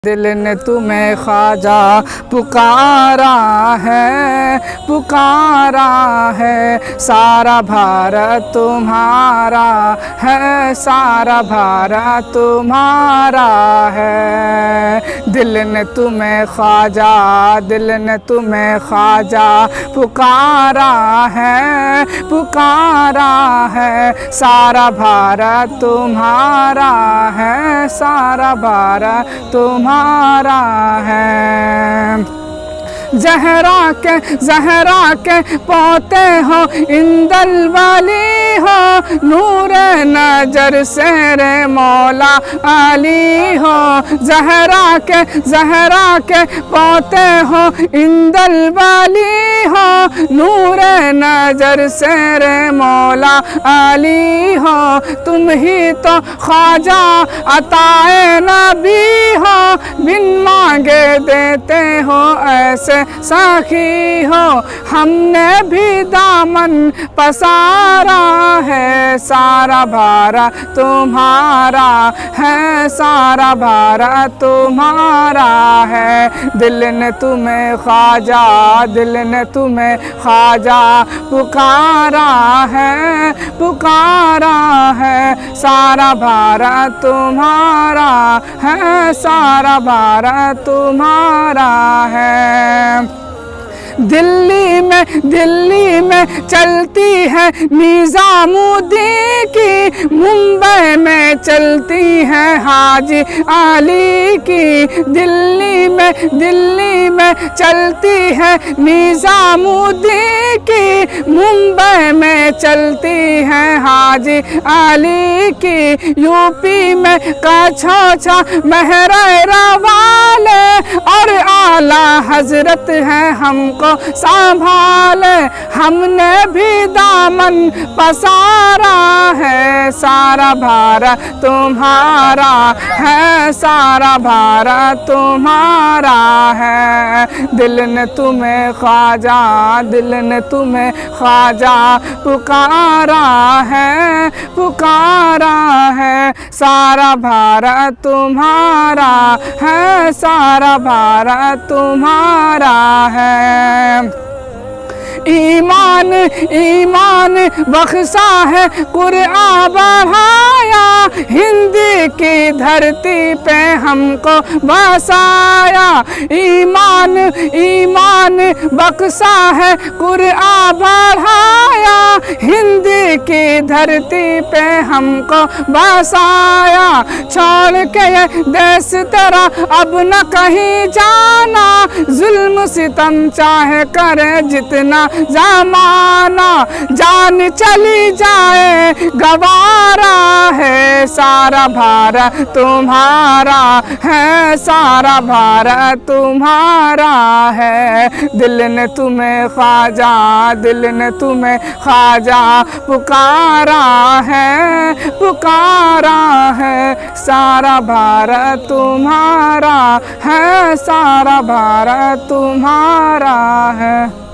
दिल ने तुम्हें ख्वाजा पुकारा है, सारा भारत तुम्हारा है, सारा भारत तुम्हारा है। दिल ने तुम्हें ख्वाजा, दिल ने तुम्हें ख्वाजा पुकारा है, सारा भारत तुम्हारा है, सारा भारत तुम्हारा है। ज़हरा के पोते हो, इंदल वाली हो, नूर नजर से रे मौला अली हो। ज़हरा के पोते हो, इंदल वाली हो, नूर नजर से रे मौला अली हो। तुम ही तो ख्वाजा अताए नबी हो, बिन मांगे देते हो ऐसे साखी हो। हमने भी दामन पसारा है, सारा भारत तुम्हारा है, सारा भारत तुम्हारा है। दिल ने तुम्हें ख्वाजा, दिल ने तुम्हें ख्वाजा पुकारा है, सारा भारत तुम्हारा है, सारा भारत तुम्हारा है। दिल्ली में चलती है निज़ामुद्दीन की, मुंबई में चलती है हाजी अली की। दिल्ली में चलती है निज़ामुद्दीन की, मुंबई में चलती है हाजी अली की। यूपी में कछोछा महरेरा वाले और आला हजरत है हमको संभाले। हमने भी दामन पसारा है, सारा भारत तुम्हारा है, सारा भारत तुम्हारा है। दिल ने तुम्हें ख्वाजा, दिल ने तुम्हें ख्वाजा पुकारा है, सारा भारत तुम्हारा है, सारा भारत तुम्हारा है। ईमान बख्शा है, कुरआन बढ़ाया, हिंदी की धरती पे हमको बसाया। ईमान बख्शा है, कुरआन बढ़ाया, हिंदी की धरती पे हमको बसाया। छोड़ के ये देश तेरा अब न कहीं जाना, जुल्म सितम चाहे करे जितना ज़माना, जान चली जाए गवारा है, सारा भारत तुम्हारा है, सारा भारत तुम्हारा है। दिल ने तुम्हें ख्वाजा, दिल ने तुम्हें ख्वाजा पुकारा है, सारा भारत तुम्हारा है, सारा भारत तुम्हारा है।